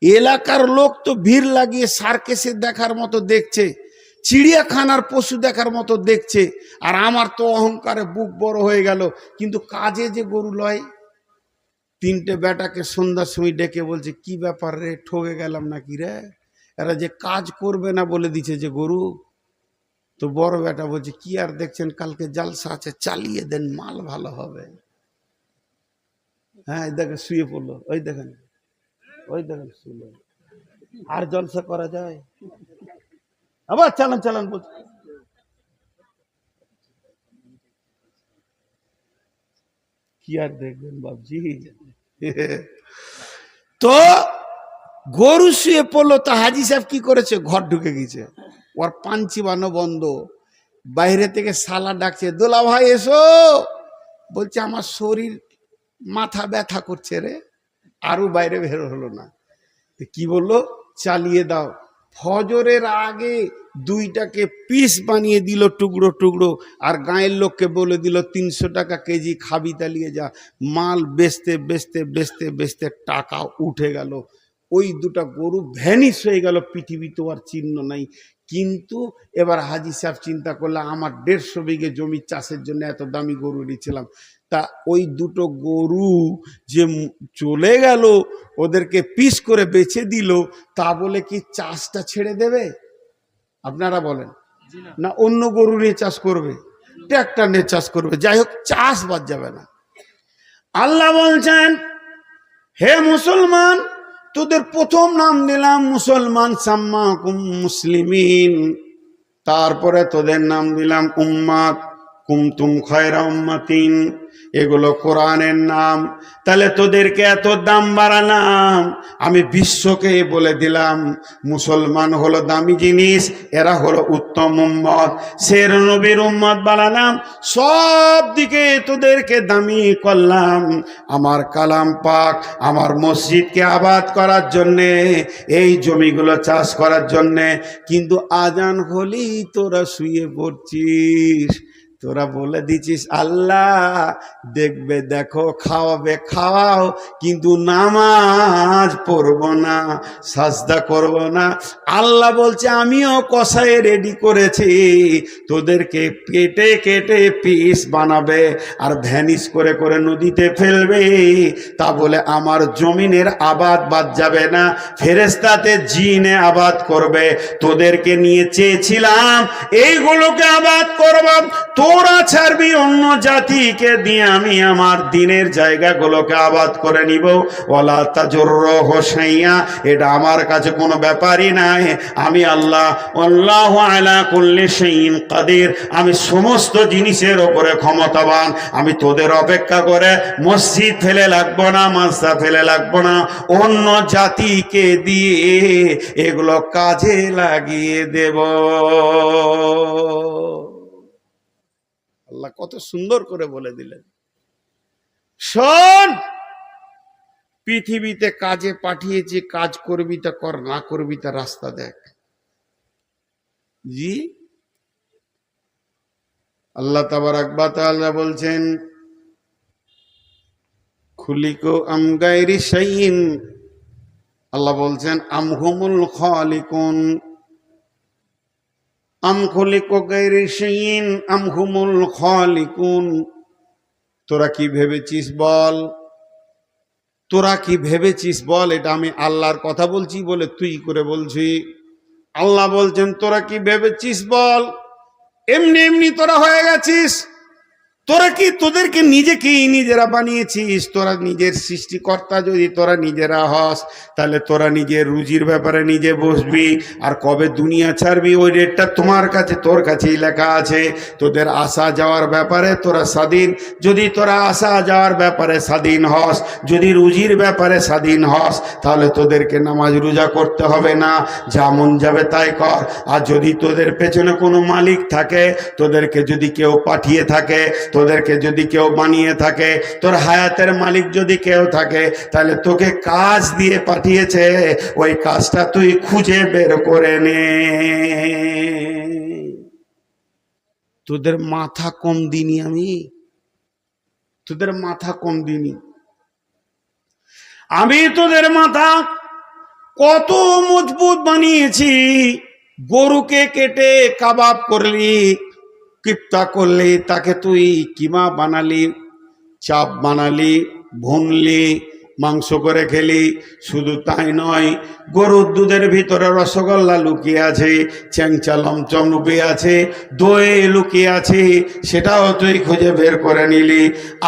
এলাকার লোক তো ভিড় লাগিয়ে সার্কেসে দেখার মতো দেখছে, চিড়িয়াখানার পশু দেখার মতো দেখছে, আর আমার তো অহংকারে বুক বড় হয়ে গেল। কিন্তু কাজে যে গরু লয়। 3টে বেটাকে সন্ধ্যার সময় ডেকে বলছে কি ব্যাপার রে, ঠকে গেলাম নাকি রে, এরা যে কাজ করবে না বলে দিছে যে গরু। তো বড় বেটা বলছে কি আর দেখছেন, কালকে জালসা আছে, চালিয়ে দেন, মাল ভালো হবে। হ্যাঁ দেখে শুয়ে পড়লো, ওই দেখেন শুলো, আর জলসা করা যায়? আবার চালান চালান বলছে। কি আর দেখবেন বাবজি। তো গরু শুয়ে পড়লো, তো হাজি সাহেব কি করেছে, ঘর ঢুকে গেছে, ওর পান চিবানো বন্ধ। বাইরে থেকে শালা ডাকছে, দোলা ভাই এসো। বলছে আমার শরীর মাথা ব্যথা করছে রে, আরো বাইরে বের হলো না। কি বললো, চালিয়ে দাও। ফজরের আগে দুইটাকে পিস বানিয়ে দিল টুকরো টুকরো, আর গাঁয়ের লোককে বলে দিল 300 টাকা কেজি, খাবি তালিয়ে যা। মাল বেচতে বেচতে বেচতে বেচতে টাকা উঠে গেল। ওই দুটা গরু ভ্যানিশ হয়ে গেল, পৃথিবী তো আর চিহ্ন নাই। কিন্তু এবার হাজি সাহেব চিন্তা করলে, আমার 150 বিঘে জমি চাষের জন্য এত দামি গরু নিয়েছিলাম, তা ওই দুটো গরু যে চলে গেল, ওদেরকে পিস করে বেচে দিল, তা বলে কি চাষটা ছেড়ে দেবে? আপনারা বলেন না, অন্য গরু নিয়ে চাষ করবে, ট্রাক্টর নিয়ে চাষ করবে, যাই হোক চাষ বাদ যাবে না। আল্লাহ বলছেন, হে মুসলমান, তোদের প্রথম নাম দিলাম মুসলমান, সাম্মাকুম মুসলিমিন, তারপরে তোদের নাম দিলাম উম্মাত, কুমতুম খায়রা উম্মাতিন, এগুলো কোরআনের নাম। তাহলে তোদেরকে এত দাম বাড়ালাম, আমি বিশ্বকে বলে দিলাম মুসলমান হলো দামি জিনিস, এরা হলো উত্তম উম্মত, সের নবীর উম্মত বানালাম, সব দিকে তোদেরকে দামি করলাম। আমার কালাম পাক, আমার মসজিদকে আবাদ করার জন্যে, এই জমিগুলো চাষ করার জন্যে। কিন্তু আজান হলেই তোরা শুয়ে পড়ছিস, তোরা বলে দিচ্ছিস আল্লাহ দেখবে, দেখো, খাওয়াবে খাওয়াও, কিন্তু নামাজ পড়ব না, সাজদা করব না। আল্লাহ বলছে আমিও কষায় রেডি করেছি, তোদেরকে কেটে কেটে পিস বানাবে আর ভ্যানিশ করে করে নদীতে ফেলবে। তা বলে আমার জমিনের আবাদ বাদ যাবে না, ফেরেশতাতে জিনে আবাদ করবে। তোদেরকে নিয়ে চেয়েছিলাম এইগুলোকে আবাদ করব, তোরা ছাড়বি অন্য জাতিকে দিয়ে আমি আমার দিনের জায়গাগুলোকে আবাদ করে নিব। ওয়ালা তাজুররুহু শাইয়া, এটা আমার কাছে কোনো ব্যাপারই নাই। আমি আল্লাহ, আল্লাহু আলা কুল্লি শাইইন কাদির, আমি সমস্ত জিনিসের ওপরে ক্ষমতাবান। আমি তোদের অপেক্ষা করে মসজিদ ফেলে লাগবো না, মাদ্রাসা ফেলে লাগবো না, অন্য জাতিকে দিয়ে এগুলো কাজে লাগিয়ে দেব। আল্লাহ কত সুন্দর করে বলে দিলেন, শোন, পৃথিবীতে কাজে পাঠিয়েছি, কাজ করবি তা কর, না করবি তা রাস্তা দেখ। জি, আল্লাহ তাবারাক ওয়া তাআলা বলছেন, খুলিকু আম গায়রি শাইইন, আল্লাহ বলছেন আম হুমুল খালিকুন, আম খুলিকু গায়রি শাইইন আম হুমুল খালিকুন। তোরা কি ভেবেছিস বল, তোরা কি ভেবেছিস বল। এটা আমি আল্লাহর কথা বলছি বলে তুই করে বলছি। আল্লাহ বলছেন তোরা কি ভেবেছিস বল, এমনি এমনি তোরা হয়ে গেছিস। তোরা কি তোদেরকে নিজেকেই নিজেরা বানিয়েছিস? তোরা নিজের সৃষ্টিকর্তা যদি তোরা নিজেরা হস, তাহলে তোরা নিজের রুজির ব্যাপারে নিজে বসবি, আর কবে দুনিয়া ছাড়বি ওই ডেটটা তোমার কাছে, তোর কাছেই লেখা আছে। তোদের আসা যাওয়ার ব্যাপারে তোরা স্বাধীন। যদি তোরা আসা যাওয়ার ব্যাপারে স্বাধীন হস, যদি রুজির ব্যাপারে স্বাধীন হস, তাহলে তোদেরকে নামাজ রোজা করতে হবে না, যা মন যাবে তাই কর। আর যদি তোদের পেছনে কোনো মালিক থাকে, তোদেরকে যদি কেউ পাঠিয়ে থাকে, তোদেরকে যদি কেউ বানিয়ে থাকে, তোর হায়াতের মালিক যদি কেউ থাকে, তাহলে তোকে কাজ দিয়ে পাঠিয়েছে, ওই কাজটা তুই খুঁজে বের করে নে। তোদের মাথা কম দিনি আমি, তোদের মাথা কম দিনি আমি, তোদের মাথা কত মজবুত বানিয়েছি। গরুকে কেটে কাবাব করলি, কিপ্তা করলি, তাকে তুই কিমা বানালি, চাপ বানালি, ভুনলি, মাংস করে খেলি। শুধু তাই নয়, গরুর দুধের ভিতরে রসগোল্লা লুকিয়ে আছে, চ্যাংচা লমচম লুকিয়ে আছে, দই লুকিয়ে আছে, সেটাও তুই খুঁজে বের করে নিলি।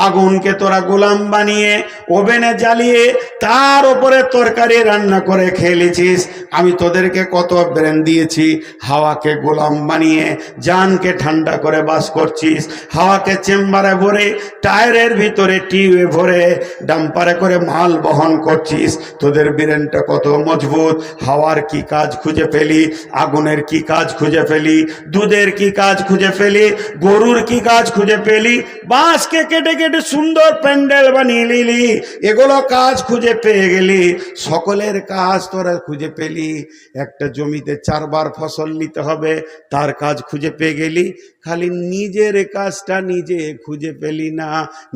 আগুনকে তোরা গোলাম বানিয়ে ওভেনে জ্বালিয়ে তার উপরে তরকারি রান্না করে খেয়েছিস। আমি তোদেরকে কত ব্রেন দিয়েছি, হাওয়াকে গোলাম বানিয়ে জানকে ঠান্ডা করে বাস করছিস। হাওয়াকে চেম্বারে ভরে, টায়ারের ভিতরে টিউবে ভরে, ডাম্পারে করে মাল বহন করছিস, তোদের ব্রেনটা কত মজবুত। হাওয়ার কি কাজ খুঁজে পেলি, আগুনের কি কাজ খুঁজে পেলি, দুধের কি কাজ খুঁজে পেলি, গরুর কি কাজ খুঁজে পেলি, বাঁশকে কেটে কেটে সুন্দর প্যান্ডেল বানিয়ে নিলি, এগুলো কাজ খুঁজে পেয়ে গেলি। সকলের কাজ তোরা খুঁজে পেলি। একটা জমিতে 4 বার ফসল নিতে হবে, তার কাজ খুঁজে পেয়ে গেলি। খালি নিজের কাজটা নিজে খুঁজে পেলি না,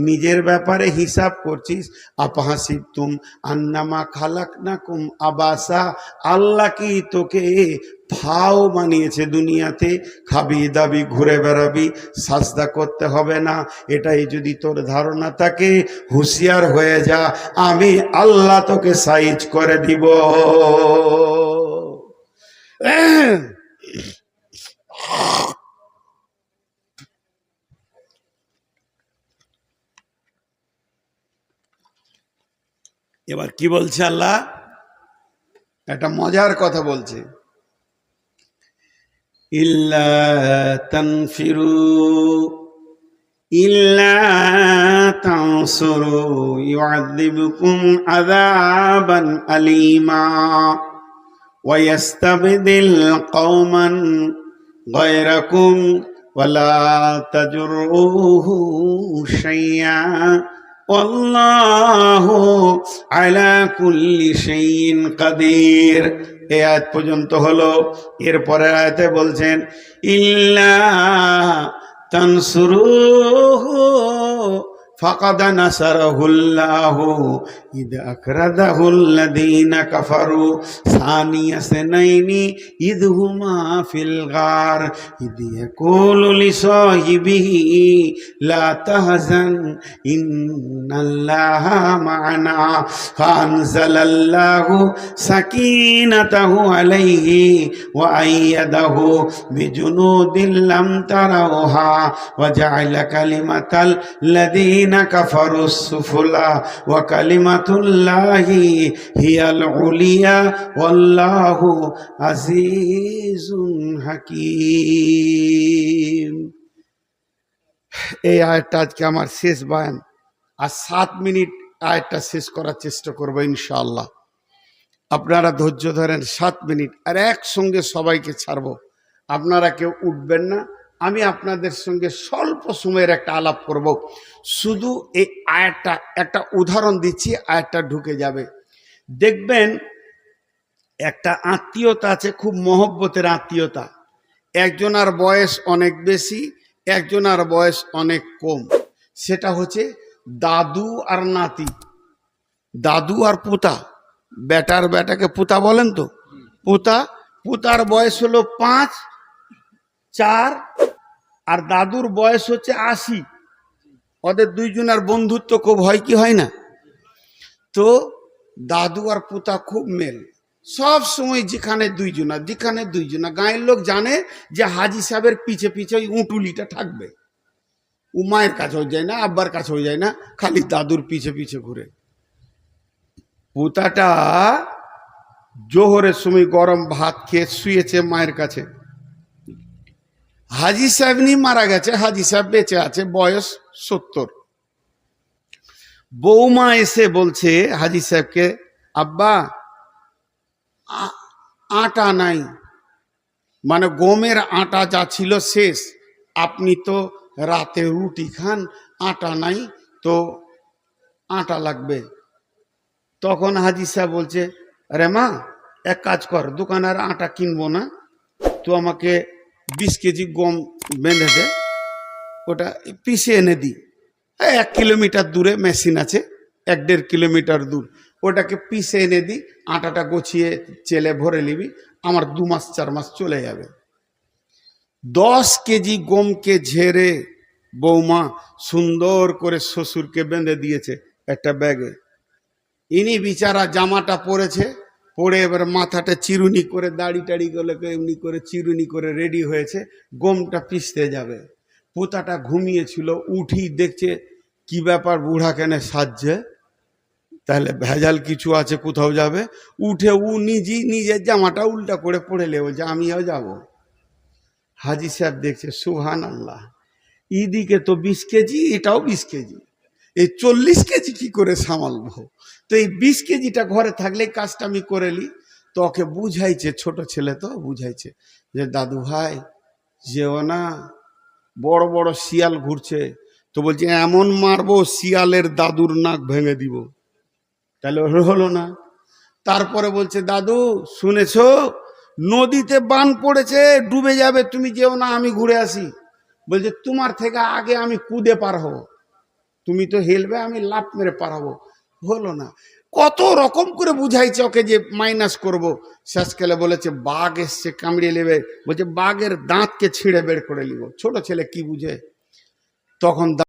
নিজের ব্যাপারে হিসাব করছিস। আপাহাসিবতুম আন্নামা খালাকনাকুম আবাসা, আল্লাহ কি তোকে ফাও বানিয়েছে দুনিয়াতে, খাবি দাবি ঘুরে বেড়াবি, সাজদা করতে হবে না? এটাই যদি তোর ধারণা থাকে, হুঁশিয়ার হয়ে যা, আমি আল্লাহ তোকে সাইজ করে দিব। এবার কি বলছে আল্লাহ? একটা মজার কথা বলছে, ইল্লা তানফিরু ইল্লা তানসুরু ইউআযিবকুম আযাবান আলীমা ওয়া ইস্তাবদিল কওমান গায়রাকুম ওয়া লা তাজরুহু শাইয়্যা আল্লাহু আলা কুল্লি শাইইন কাদির। এই আয়াত পর্যন্ত হলো। এরপরের আয়াতে বলছেন ইল্লা তানসুরুহু ফাকাদ নাসারাহুল্লাহু ইদ আকরাদাহুল্লাযীনা কাফারু সানিয়া সানাইনি ইদ হুমা ফিল গার ইদ ইয়াকুলু লিসাহিবিহি লা তাহজান ইন্নাল্লাহা মা'ানা ফাআনজালাল্লাহু সাকিনাতাহু আলাইহি ওয়া আইয়াদাহু বিজুনুদিন লাম তারাউহা ওয়া জা'আলা কালিমাতাল লাযীনা কাফারুস সুফলা ওয়া কালিমাতুল্লাহি হিয়াল উলিয়া ওয়াল্লাহু আজিজুন হাকীম। এই আয়াতটা আজকে আমার শেষ বয়ান। আর 7 মিনিট আয়াতটা শেষ করার চেষ্টা করবো ইনশাআল্লাহ। আপনারা ধৈর্য ধরেন 7 মিনিট, আর একসঙ্গে সবাইকে ছাড়বো। আপনারা কেউ উঠবেন না, আমি আপনাদের সঙ্গে স্বল্প সময়ের একটা আলাপ করব। শুধু এই আয়াতটা একটা উদাহরণ দিচ্ছি, আয়াতটা ঢুকে যাবে। দেখবেন একটা আত্মীয়তা আছে, খুব মহব্বতের আত্মীয়তা। একজনার বয়স অনেক বেশি, একজনার বয়স অনেক কম। সেটা হচ্ছে দাদু আর নাতি, দাদু আর পোতা। বেটার বেটাকে পোতা বলেন তো, পোতা। পোতার বয়স হলো 5, 4, আর দাদুর বয়স হচ্ছে 80। ওদের দুইজনের বন্ধুত্ব খুব হয় কি হয় না? তো দাদু আর পোতা খুব মেল, সব সময় যেখানে দুইজনা গাঁয়ের লোক জানে যে হাজি সাহেবের পিছে পিছে ওই উঁটুলিটা থাকবে। ও মায়ের কাছেও যায় না, আব্বার কাছেও যায় না, খালি দাদুর পিছে পিছে ঘুরে। পোতাটা জোহরের সময় গরম ভাত খেয়ে শুয়েছে মায়ের কাছে। হাজি সাহেব নি মারা গেছে, হাজি সাহেব বেঁচে আছে, বয়স 70। বৌমা এসে বলছে হাজি সাহেবকে, আব্বা আটা নাই, মানে গমের আটা যা ছিল শেষ, আপনি তো রাতে রুটি খান, আটা নাই তো আটা লাগবে। তখন হাজি সাহেব বলছে, আরে মা এক কাজ কর, দোকানের আটা কিনবো না, তো আমাকে 20 কেজি গম বেঁধে দে, ওটা পিষে এনে দিই। 1 কিলোমিটার দূরে মেশিন আছে, 1-1.5 কিলোমিটার দূর, ওটাকে পিষে এনে দিই, আটাটা গছিয়ে চেলে ভরে নিবি, আমার 2 মাস 4 মাস চলে যাবে। 10 কেজি গমকে ঝেড়ে বৌমা সুন্দর করে শ্বশুরকে বেঁধে দিয়েছে একটা ব্যাগে। ইনি বিচারা জামাটা পরেছে, পরে এবার মাথাটা চিরুনি করে, দাড়ি টাড়ি গুলোকে এমনি করে চিরুনি করে রেডি হয়েছে, গমটা পিষতে যাবে। পোতাটা ঘুমিয়েছিল, উঠি দেখছে কি ব্যাপার, বুড়া কেন সাজছে, তাহলে ভেজাল কিছু আছে, কোথাও যাবে। উঠে ও নিজের জামাটা উল্টা করে পড়ে লে, বলছে আমিও যাব। হাজি সাহেব দেখছে, সুবহানাল্লাহ, ইদিকে তো 20 কেজি, এটাও 20 কেজি, এই 40 কেজি কি করে সামালবো? তো এই 20 কেজিটা ঘরে থাকলে এই কাজটা আমি করে নি। তো ওকে বুঝাইছে, ছোট ছেলে তো বুঝাইছে যে দাদু ভাই যেও না, বড় বড় শিয়াল ঘুরছে। তো বলছে এমন মারবো শিয়ালের দাদুর নাক ভেঙে দিব। তাহলে হলো না। তারপরে বলছে দাদু শুনেছো নদীতে বান পড়েছে, ডুবে যাবে, তুমি যেও না, আমি ঘুরে আসি। বলছে তোমার থেকে আগে আমি কুদে পার হবো, তুমি তো হেলবে, আমি লাফ মেরে পার হবো। হলো না। কত রকম করে বুঝাইছে ওকে যে মাইনাস করব। শেষকালে বলেছে বাঘ এসছে কামড়িয়ে নেবে, বলছে বাঘের দাঁতকে ছিঁড়ে বের করে নিব। ছোট ছেলে কি বুঝে তখন।